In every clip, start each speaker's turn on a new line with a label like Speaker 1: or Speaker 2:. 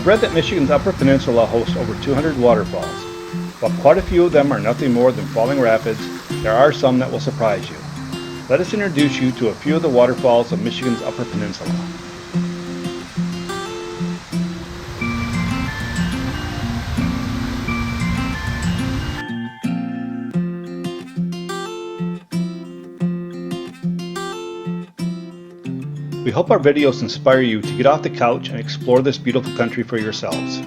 Speaker 1: I've read that Michigan's Upper Peninsula hosts over 200 waterfalls. While quite a few of them are nothing more than falling rapids, there are some that will surprise you. Let us introduce you to a few of the waterfalls of Michigan's Upper Peninsula. We hope our videos inspire you to get off the couch and explore this beautiful country for yourselves.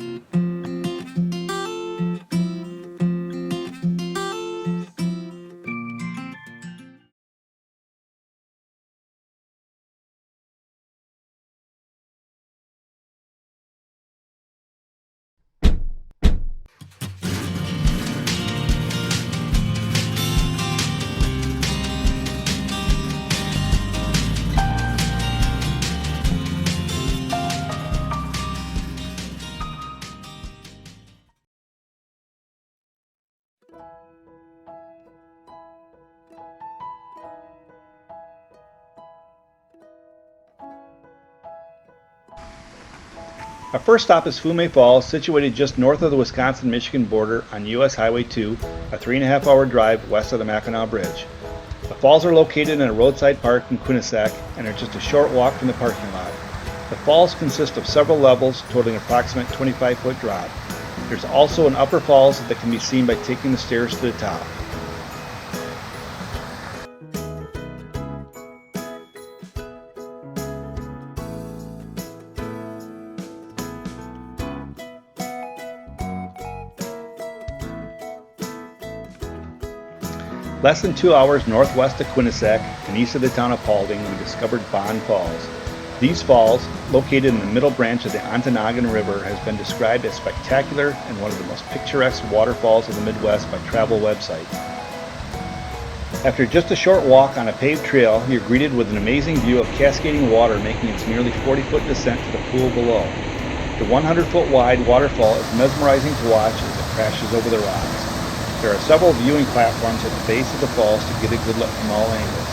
Speaker 1: Our first stop is Fumee Falls, situated just north of the Wisconsin-Michigan border on US Highway 2, a 3.5-hour drive west of the Mackinac Bridge. The falls are located in a roadside park in Quinnesec and are just a short walk from the parking lot. The falls consist of several levels totaling approximately 25-foot drop. There's also an upper falls that can be seen by taking the stairs to the top. Less than 2 hours northwest of Quinnesec and east of the town of Paulding, we discovered Bond Falls. These falls, located in the middle branch of the Ontonagon River, has been described as spectacular and one of the most picturesque waterfalls of the Midwest by travel websites. After just a short walk on a paved trail, you're greeted with an amazing view of cascading water making its nearly 40-foot descent to the pool below. The 100-foot wide waterfall is mesmerizing to watch as it crashes over the rocks. There are several viewing platforms at the base of the falls to get a good look from all angles.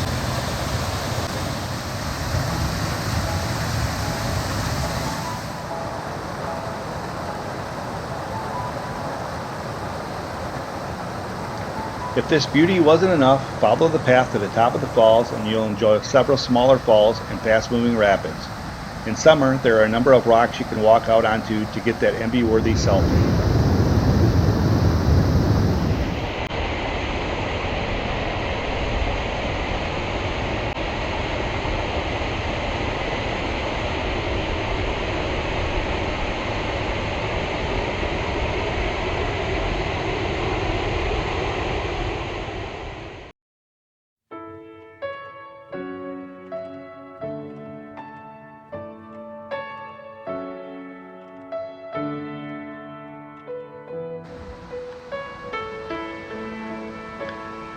Speaker 1: If this beauty wasn't enough, follow the path to the top of the falls and you'll enjoy several smaller falls and fast-moving rapids. In summer, there are a number of rocks you can walk out onto to get that envy-worthy selfie.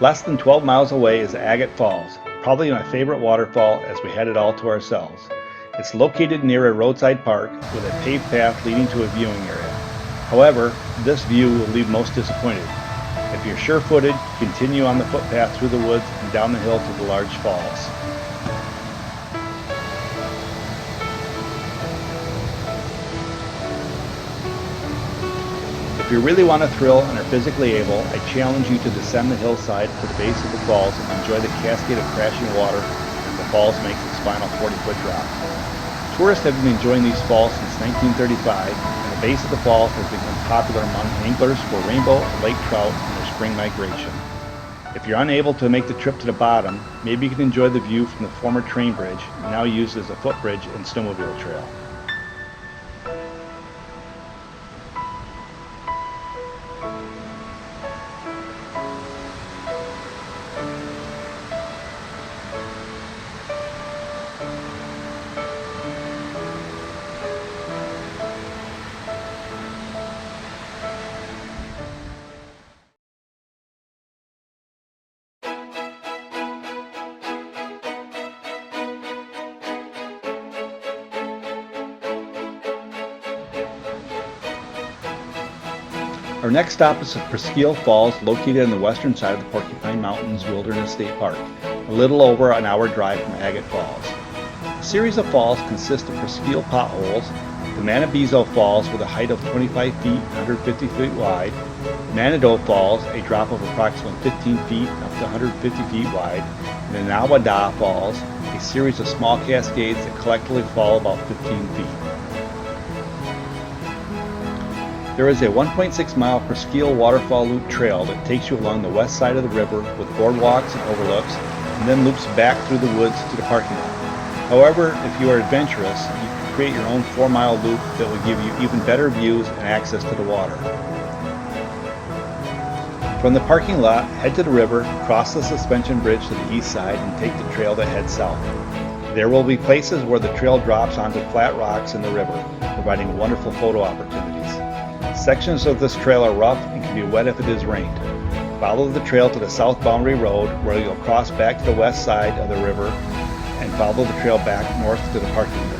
Speaker 1: Less than 12 miles away is Agate Falls, probably my favorite waterfall as we had it all to ourselves. It's located near a roadside park with a paved path leading to a viewing area. However, this view will leave most disappointed. If you're sure-footed, continue on the footpath through the woods and down the hill to the large falls. If you really want a thrill and are physically able, I challenge you to descend the hillside to the base of the falls and enjoy the cascade of crashing water as the falls makes its final 40-foot drop. Tourists have been enjoying these falls since 1935, and the base of the falls has become popular among anglers for rainbow and lake trout in their spring migration. If you're unable to make the trip to the bottom, maybe you can enjoy the view from the former train bridge, now used as a footbridge and snowmobile trail. Our next stop is at Presque Falls, located on the western side of the Porcupine Mountains Wilderness State Park, a little over an hour drive from Agate Falls. The series of falls consists of Presque potholes, the Manabizo Falls with a height of 25 feet, 150 feet wide, Manado Falls, a drop of approximately 15 feet up to 150 feet wide, and the Nawada Falls, a series of small cascades that collectively fall about 15 feet. There is a 1.6 mile Presque waterfall loop trail that takes you along the west side of the river with boardwalks and overlooks, and then loops back through the woods to the parking lot. However, if you are adventurous, you can create your own 4-mile loop that will give you even better views and access to the water. From the parking lot, head to the river, cross the suspension bridge to the east side, and take the trail that heads south. There will be places where the trail drops onto flat rocks in the river, providing wonderful photo opportunities. Sections of this trail are rough and can be wet if it has rained. Follow the trail to the south boundary road where you'll cross back to the west side of the river and follow the trail back north to the parking area.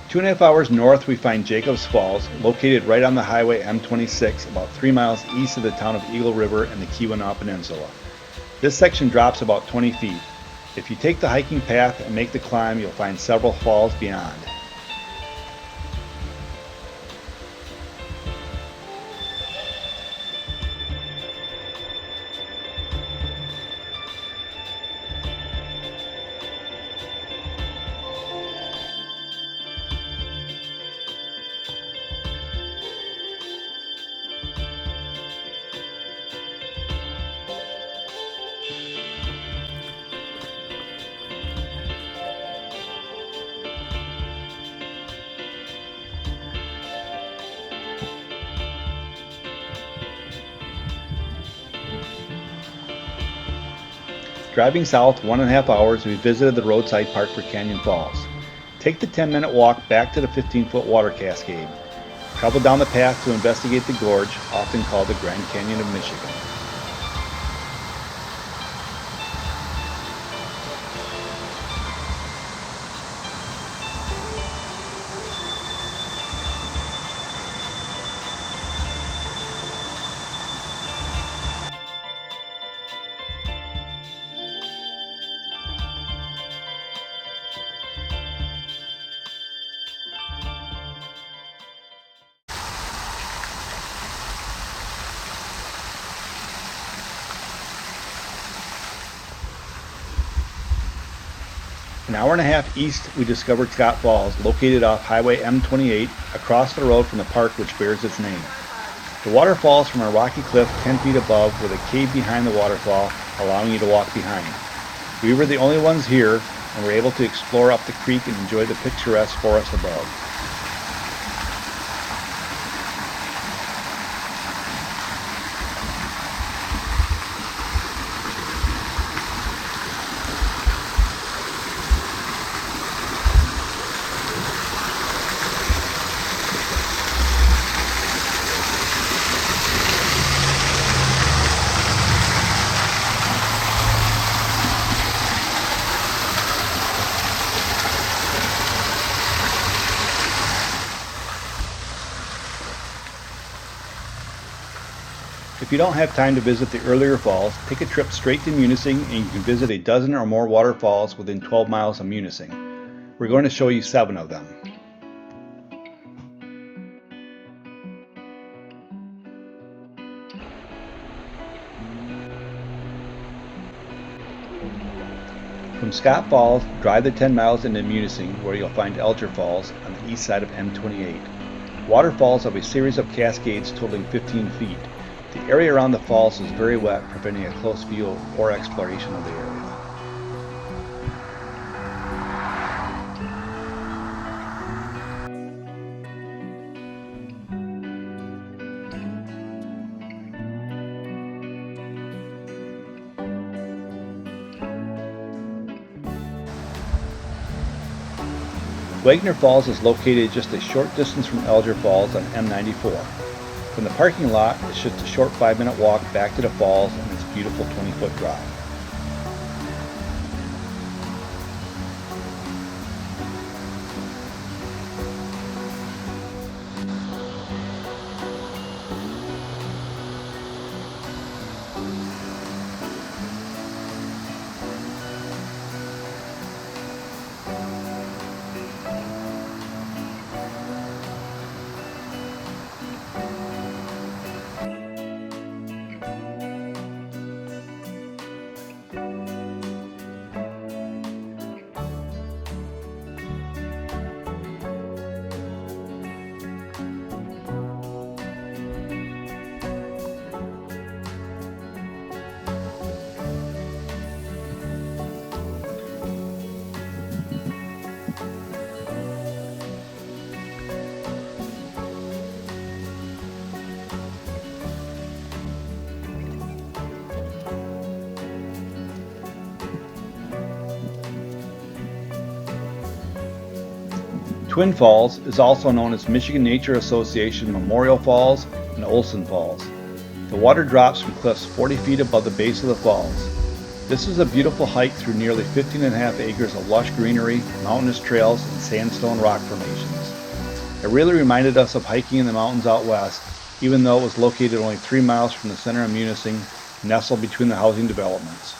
Speaker 1: Two and a half hours north, we find Jacobs Falls, located right on the highway M26, about 3 miles east of the town of Eagle River and the Tehquamenon Peninsula. This section drops about 20 feet. If you take the hiking path and make the climb, you'll find several falls beyond. Driving south 1.5 hours, we visited the roadside park for Canyon Falls. Take the 10-minute walk back to the 15-foot water cascade. Travel down the path to investigate the gorge, often called the Grand Canyon of Michigan. An hour and a half east, we discovered Scott Falls, located off Highway M28, across the road from the park which bears its name. The water falls from a rocky cliff 10 feet above with a cave behind the waterfall, allowing you to walk behind. We were the only ones here and were able to explore up the creek and enjoy the picturesque forest above. If you don't have time to visit the earlier falls, take a trip straight to Munising and you can visit a dozen or more waterfalls within 12 miles of Munising. We're going to show you 7 of them. From Scott Falls, drive the 10 miles into Munising where you'll find Alger Falls on the east side of M28. Waterfalls have a series of cascades totaling 15 feet. The area around the falls is very wet, preventing a close view or exploration of the area. Wagner Falls is located just a short distance from Alger Falls on M94. From the parking lot, it's just a short 5-minute walk back to the falls and its beautiful 20-foot drive. Twin Falls is also known as Michigan Nature Association Memorial Falls and Olson Falls. The water drops from cliffs 40 feet above the base of the falls. This is a beautiful hike through nearly 15.5 acres of lush greenery, mountainous trails, and sandstone rock formations. It really reminded us of hiking in the mountains out west, even though it was located only 3 miles from the center of Munising, nestled between the housing developments.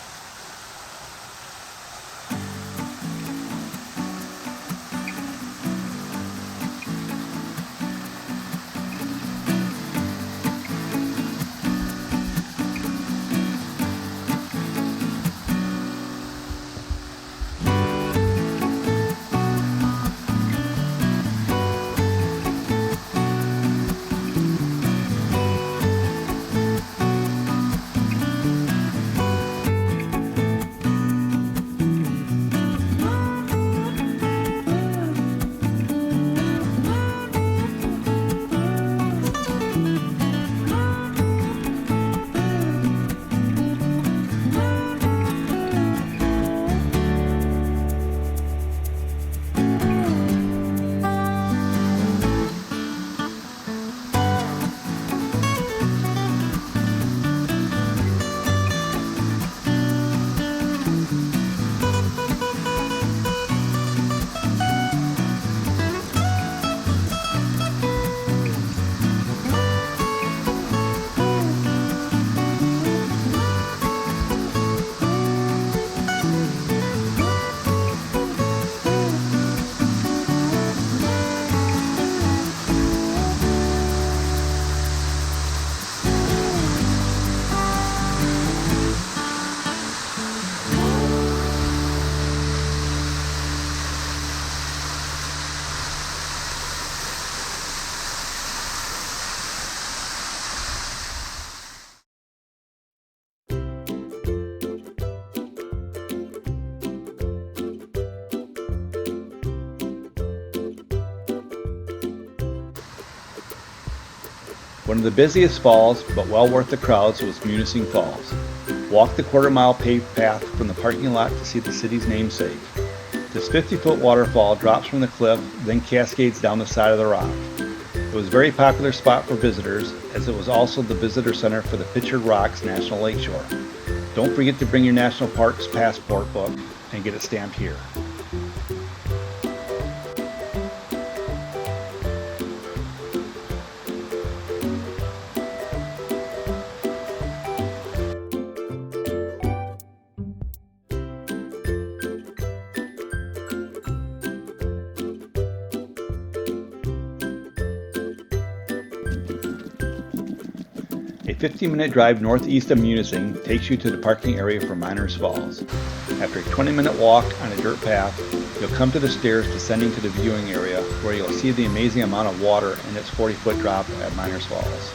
Speaker 1: One of the busiest falls, but well worth the crowds, was Munising Falls. Walk the quarter-mile paved path from the parking lot to see the city's namesake. This 50-foot waterfall drops from the cliff, then cascades down the side of the rock. It was a very popular spot for visitors, as it was also the visitor center for the Pictured Rocks National Lakeshore. Don't forget to bring your National Parks passport book and get it stamped here. 15-minute drive northeast of Munising takes you to the parking area for Miners Falls. After a 20-minute walk on a dirt path, you'll come to the stairs descending to the viewing area where you'll see the amazing amount of water in its 40-foot drop at Miners Falls.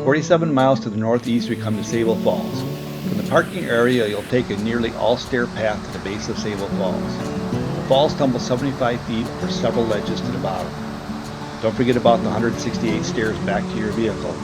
Speaker 1: 47 miles to the northeast we come to Sable Falls. From the parking area you'll take a nearly all-stair path to the base of Sable Falls. The falls tumble 75 feet over several ledges to the bottom. Don't forget about the 168 stairs back to your vehicle.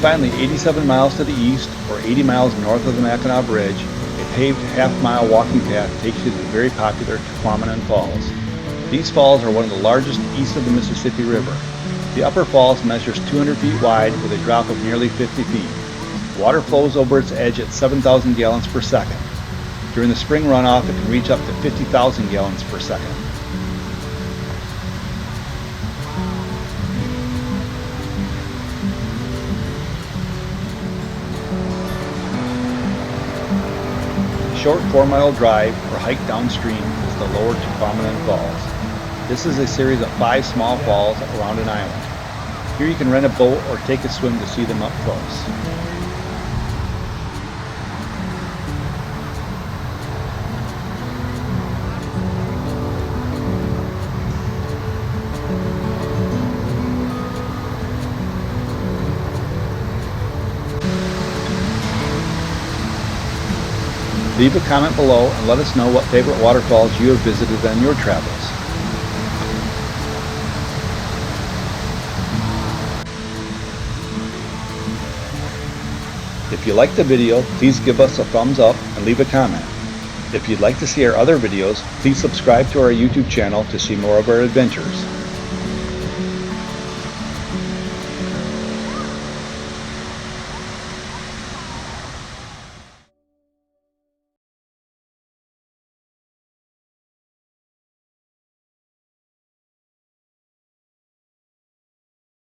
Speaker 1: Finally, 87 miles to the east, or 80 miles north of the Mackinac Bridge, a paved half-mile walking path takes you to the very popular Tahquamenon Falls. These falls are one of the largest east of the Mississippi River. The upper falls measures 200 feet wide with a drop of nearly 50 feet. Water flows over its edge at 7,000 gallons per second. During the spring runoff, it can reach up to 50,000 gallons per second. Short 4-mile drive or hike downstream is the lower Tahquamenon Falls. This is a series of 5 small falls around an island. Here you can rent a boat or take a swim to see them up close. Leave a comment below and let us know what favorite waterfalls you have visited on your travels. If you liked the video, please give us a thumbs up and leave a comment. If you'd like to see our other videos, please subscribe to our YouTube channel to see more of our adventures.